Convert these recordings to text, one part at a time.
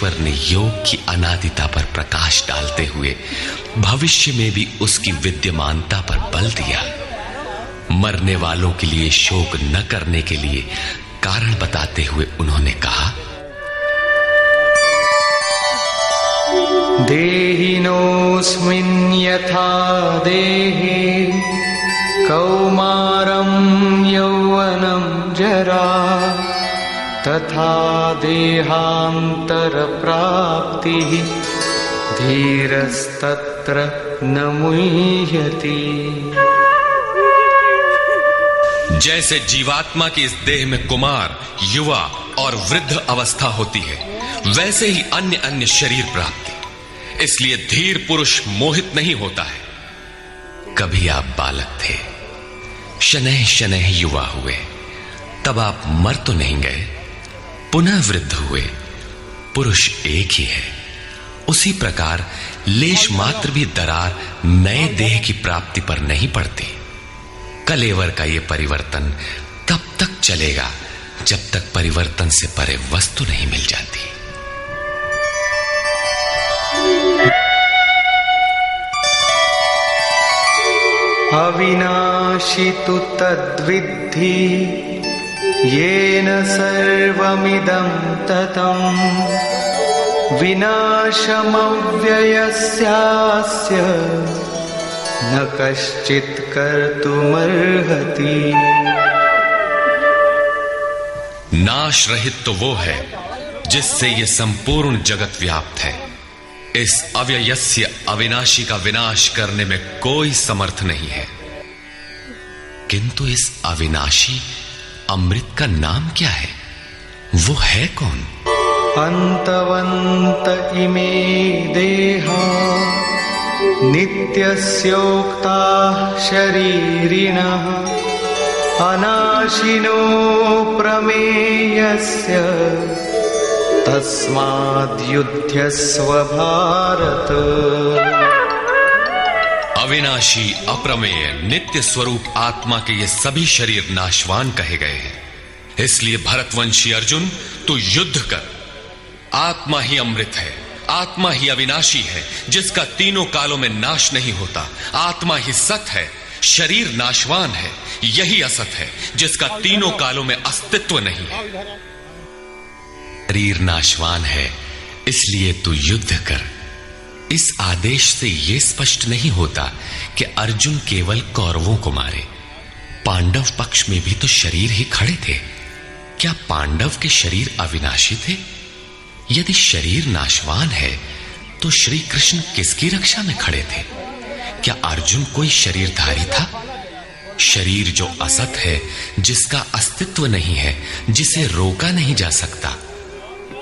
ईश्वर ने योग की अनादिता पर प्रकाश डालते हुए भविष्य में भी उसकी विद्यमानता पर बल दिया। मरने वालों के लिए शोक न करने के लिए कारण बताते हुए उन्होंने कहा, देहिनोऽस्मिन् यथा देहे कौमारं यौवनं जरा तथा देहांतर प्राप्तिः धीरस्तत्र न मुह्यति। जैसे जीवात्मा की इस देह में कुमार, युवा और वृद्ध अवस्था होती है, वैसे ही अन्य अन्य शरीर प्राप्ति। इसलिए धीर पुरुष मोहित नहीं होता है। कभी आप बालक थे, शनैः शनैः युवा हुए, तब आप मर तो नहीं गए, पुनः वृद्ध हुए। पुरुष एक ही है। उसी प्रकार लेश मात्र भी दरार नए देह की प्राप्ति पर नहीं पड़ती। कलेवर का यह परिवर्तन तब तक चलेगा जब तक परिवर्तन से परे वस्तु नहीं मिल जाती। अविनाशी तु तद्विद्धि येन सर्वमिदं ततं विनाशमव्ययस्यास्य न कश्चित् कर्तुमर्हति। नाश रहित तो वो है जिससे ये संपूर्ण जगत व्याप्त है। इस अव्ययस्य अविनाशी का विनाश करने में कोई समर्थ नहीं है। किंतु इस अविनाशी अमृत का नाम क्या है? वो है कौन? अंतवंत इमे देहा नित्यस्योक्ता शरीरिणः अनाशिनो प्रमेयस्य तस्माद्युध्यस्व भारत। अविनाशी, अप्रमेय, नित्य स्वरूप आत्मा के ये सभी शरीर नाशवान कहे गए हैं। इसलिए भरतवंशी अर्जुन, तू युद्ध कर। आत्मा ही अमृत है, आत्मा ही अविनाशी है, जिसका तीनों कालों में नाश नहीं होता। आत्मा ही सत है, शरीर नाशवान है, यही असत है जिसका तीनों कालों में अस्तित्व नहीं है। शरीर नाशवान है, इसलिए तू युद्ध कर। इस आदेश से यह स्पष्ट नहीं होता कि अर्जुन केवल कौरवों को मारे। पांडव पक्ष में भी तो शरीर ही खड़े थे। क्या पांडव के शरीर अविनाशी थे? यदि शरीर नाशवान है तो श्री कृष्ण किसकी रक्षा में खड़े थे? क्या अर्जुन कोई शरीरधारी था? शरीर जो असत है, जिसका अस्तित्व नहीं है, जिसे रोका नहीं जा सकता,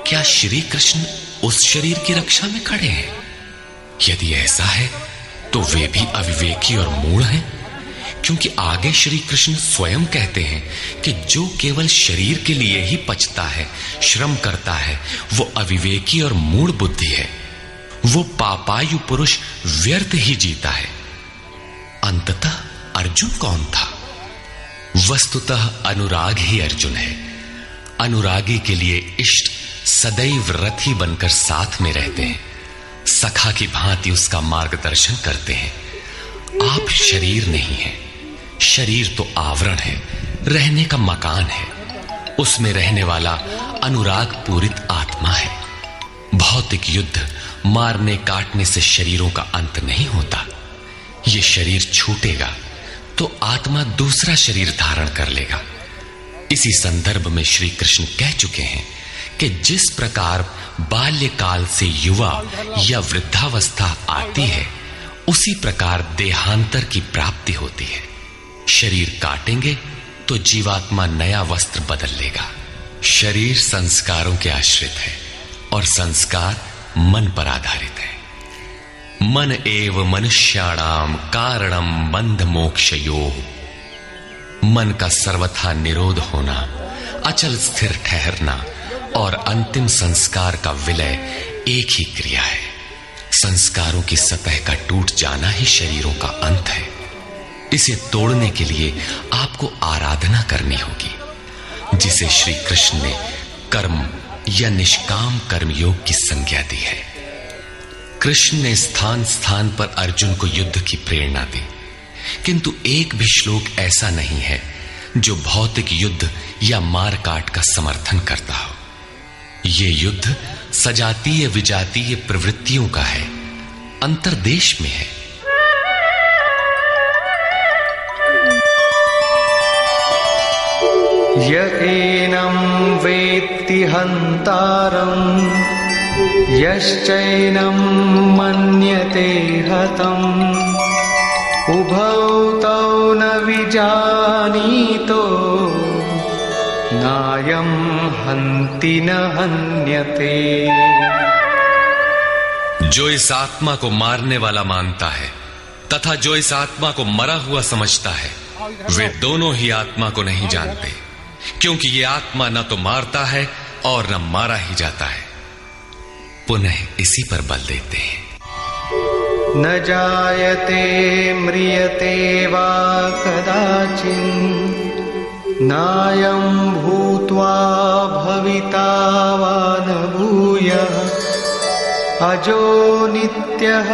क्या श्री कृष्ण उस शरीर की रक्षा में खड़े हैं? यदि ऐसा है तो वे भी अविवेकी और मूढ़ हैं, क्योंकि आगे श्री कृष्ण स्वयं कहते हैं कि जो केवल शरीर के लिए ही पचता है, श्रम करता है, वो अविवेकी और मूढ़ बुद्धि है। वो पापायु पुरुष व्यर्थ ही जीता है। अंततः अर्जुन कौन था? वस्तुतः अनुराग ही अर्जुन है। अनुरागी के लिए इष्ट सदैव रथी बनकर साथ में रहते हैं, सखा की भांति उसका मार्गदर्शन करते हैं। आप शरीर नहीं है। शरीर तो आवरण है, रहने का मकान है। उसमें रहने वाला अनुराग पूरित आत्मा है। भौतिक युद्ध, मारने काटने से शरीरों का अंत नहीं होता। ये शरीर छूटेगा तो आत्मा दूसरा शरीर धारण कर लेगा। इसी संदर्भ में श्री कृष्ण कह चुके हैं कि जिस प्रकार बाल्यकाल से युवा या वृद्धावस्था आती है, उसी प्रकार देहांतर की प्राप्ति होती है। शरीर काटेंगे तो जीवात्मा नया वस्त्र बदल लेगा। शरीर संस्कारों के आश्रित है और संस्कार मन पर आधारित है। मन एव मनुष्याणाम कारणम बंध मोक्षयोः। मन का सर्वथा निरोध होना, अचल स्थिर ठहरना और अंतिम संस्कार का विलय एक ही क्रिया है। संस्कारों की सतह का टूट जाना ही शरीरों का अंत है। इसे तोड़ने के लिए आपको आराधना करनी होगी, जिसे श्री कृष्ण ने कर्म या निष्काम कर्मयोग की संज्ञा दी है। कृष्ण ने स्थान स्थान पर अर्जुन को युद्ध की प्रेरणा दी, किंतु एक भी श्लोक ऐसा नहीं है जो भौतिक युद्ध या मार काट का समर्थन करता हो। ये युद्ध सजातीय विजातीय प्रवृत्तियों का है, अंतर्देश में है। य एनं वेत्ति हन्तारम् यश्चैनं मन्यते हतम् उभौ तौ न विजानीतो नायं हन्ति न हन्यते। जो इस आत्मा को मारने वाला मानता है तथा जो इस आत्मा को मरा हुआ समझता है, वे दोनों ही आत्मा को नहीं जानते, क्योंकि ये आत्मा न तो मारता है और न मारा ही जाता है। पुनः इसी पर बल देते हैं। न जायते म्रियते वा कदाचित् नायं भूत्वा भविता वा न भूयः अजो नित्यः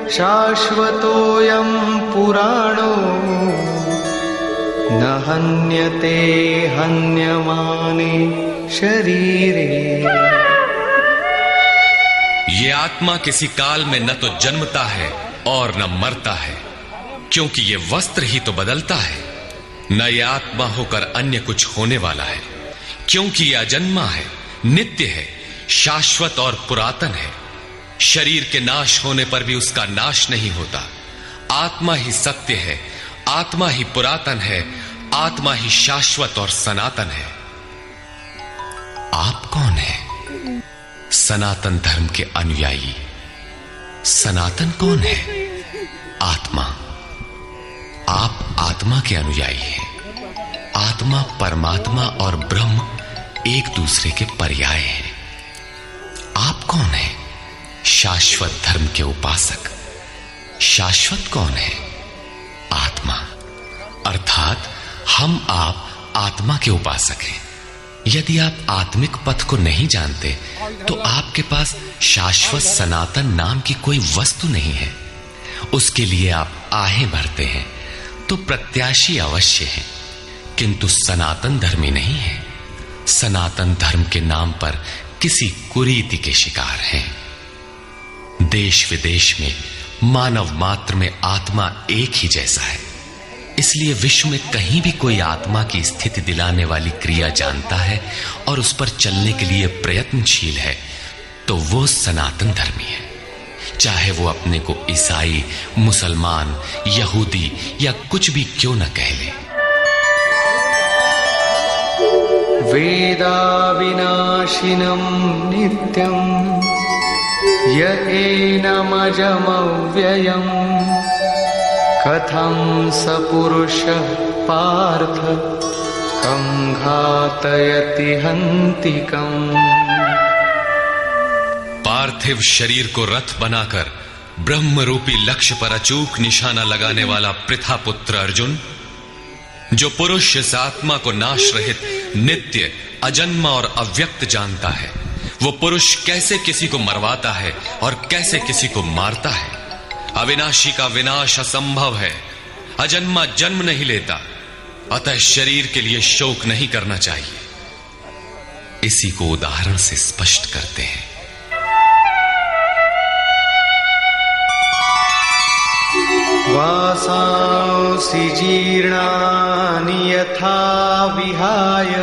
शाश्वतोऽयं पुराणो न हन्यते हन्यमाने शरीरे। ये आत्मा किसी काल में न तो जन्मता है और न मरता है, क्योंकि ये वस्त्र ही तो बदलता है। न ये आत्मा होकर अन्य कुछ होने वाला है, क्योंकि ये अजन्मा है, नित्य है, शाश्वत और पुरातन है। शरीर के नाश होने पर भी उसका नाश नहीं होता। आत्मा ही सत्य है, आत्मा ही पुरातन है, आत्मा ही शाश्वत और सनातन है। आप कौन है? सनातन धर्म के अनुयायी। सनातन कौन है? आत्मा। आप आत्मा के अनुयायी हैं। आत्मा, परमात्मा और ब्रह्म एक दूसरे के पर्याय हैं। आप कौन है? शाश्वत धर्म के उपासक। शाश्वत कौन है? आत्मा। अर्थात हम आप आत्मा के उपासक हैं। यदि आप आत्मिक पथ को नहीं जानते तो आपके पास शाश्वत सनातन नाम की कोई वस्तु नहीं है। उसके लिए आप आहें भरते हैं तो प्रत्याशी अवश्य है, किंतु सनातन धर्मी नहीं है। सनातन धर्म के नाम पर किसी कुरीति के शिकार हैं। देश विदेश में मानव मात्र में आत्मा एक ही जैसा है, इसलिए विश्व में कहीं भी कोई आत्मा की स्थिति दिलाने वाली क्रिया जानता है और उस पर चलने के लिए प्रयत्नशील है तो वो सनातन धर्मी है, चाहे वो अपने को ईसाई, मुसलमान, यहूदी या कुछ भी क्यों न कह ले। वेदा विनाशिनं नित्यं य एनमजमव्ययम् कथं स पुरुषः पार्थ कं घातयति हन्तिकम्। पार्थिव शरीर को रथ बनाकर ब्रह्म रूपी लक्ष्य पर अचूक निशाना लगाने वाला पृथा पुत्र अर्जुन, जो पुरुष इस आत्मा को नाश रहित, नित्य, अजन्मा और अव्यक्त जानता है, वो पुरुष कैसे किसी को मरवाता है और कैसे किसी को मारता है। अविनाशी का विनाश असंभव है। अजन्मा जन्म नहीं लेता, अतः शरीर के लिए शोक नहीं करना चाहिए। इसी को उदाहरण से स्पष्ट करते हैं। वासांसि जीर्णानि यथा विहाय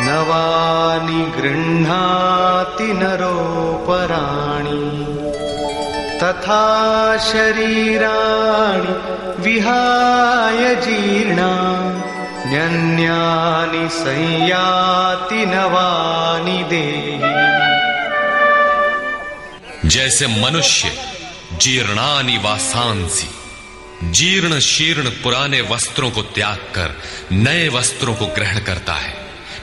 नवानि गृह्णाति नरोपराणि तथा शरीराणि विहाय जीर्णान्यन्यानि संयाति नवानि देहि। जैसे मनुष्य जीर्णानि वासांसि, जीर्ण शीर्ण पुराने वस्त्रों को त्याग कर नए वस्त्रों को ग्रहण करता है,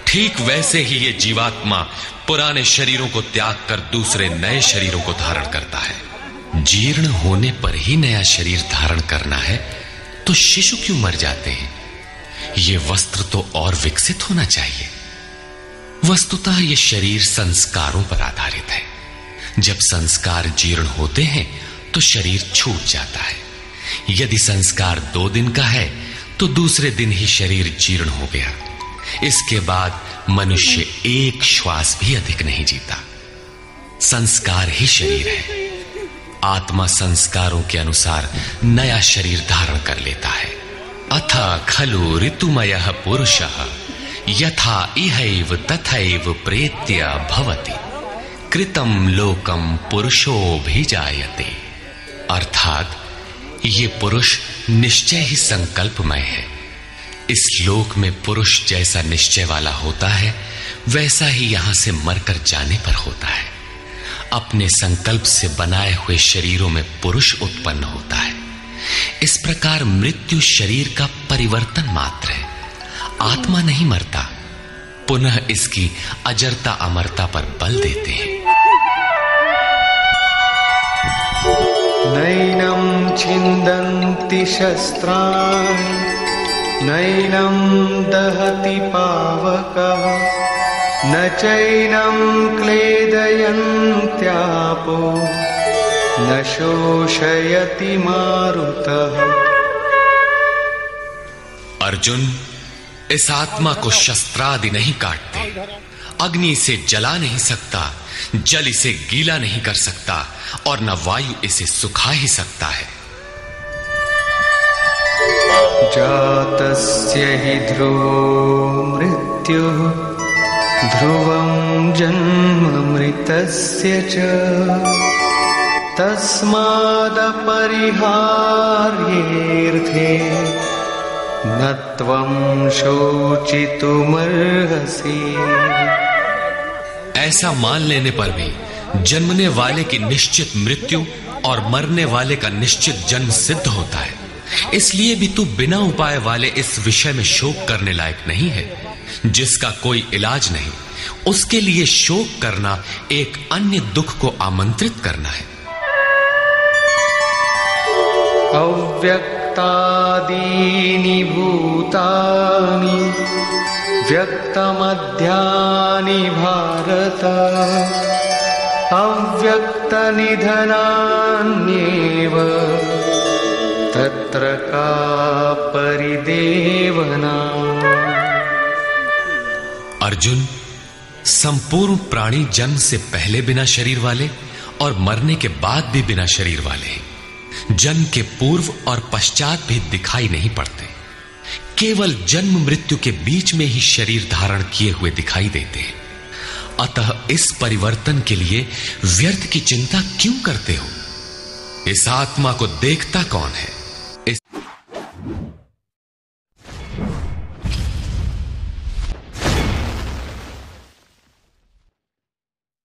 ठीक वैसे ही ये जीवात्मा पुराने शरीरों को त्याग कर दूसरे नए शरीरों को धारण करता है। जीर्ण होने पर ही नया शरीर धारण करना है तो शिशु क्यों मर जाते हैं? ये वस्त्र तो और विकसित होना चाहिए। वस्तुतः यह शरीर संस्कारों पर आधारित है। जब संस्कार जीर्ण होते हैं तो शरीर छूट जाता है। यदि संस्कार 2 दिन का है तो दूसरे दिन ही शरीर जीर्ण हो गया। इसके बाद मनुष्य 1 श्वास भी अधिक नहीं जीता। संस्कार ही शरीर है। आत्मा संस्कारों के अनुसार नया शरीर धारण कर लेता है। अथ खलु ऋतुमयः पुरुषः यथा इहैव तथैव प्रेत्य भवति कृतं लोकम पुरुषोऽभिजायते। अर्थात ये पुरुष निश्चय ही संकल्पमय है। इस लोक में पुरुष जैसा निश्चय वाला होता है वैसा ही यहां से मरकर जाने पर होता है। अपने संकल्प से बनाए हुए शरीरों में पुरुष उत्पन्न होता है। इस प्रकार मृत्यु शरीर का परिवर्तन मात्र है। आत्मा नहीं मरता, पुनः इसकी अजरता अमरता पर बल देते हैं। नैनं छिन्दन्ति शस्त्राणि नैनं दहति पावकः न चैनं क्लेदयन्त्यापो न शोषयति मारुतः। अर्जुन, इस आत्मा को शस्त्रादि नहीं काटते, अग्नि इसे जला नहीं सकता, जल इसे गीला नहीं कर सकता और न वायु इसे सुखा ही सकता है। जातस्य हि ध्रुवो मृत्युः ध्रुवं जन्म मृतस्य च तस्मादपरिहार्येऽर्थे न त्वं शोचितुमर्हसि। ऐसा मान लेने पर भी जन्मने वाले की निश्चित मृत्यु और मरने वाले का निश्चित जन्म सिद्ध होता है। इसलिए भी तू बिना उपाय वाले इस विषय में शोक करने लायक नहीं है। जिसका कोई इलाज नहीं, उसके लिए शोक करना एक अन्य दुख को आमंत्रित करना है। अव्यक्तादीनि भूतानि व्यक्तमध्यानि भारत अव्यक्तनिधनान्येव तत्र का परिदेवना। अर्जुन, संपूर्ण प्राणी जन्म से पहले बिना शरीर वाले और मरने के बाद भी बिना शरीर वाले हैं। जन्म के पूर्व और पश्चात भी दिखाई नहीं पड़ते, केवल जन्म मृत्यु के बीच में ही शरीर धारण किए हुए दिखाई देते हैं। अतः इस परिवर्तन के लिए व्यर्थ की चिंता क्यों करते हो? इस आत्मा को देखता कौन है?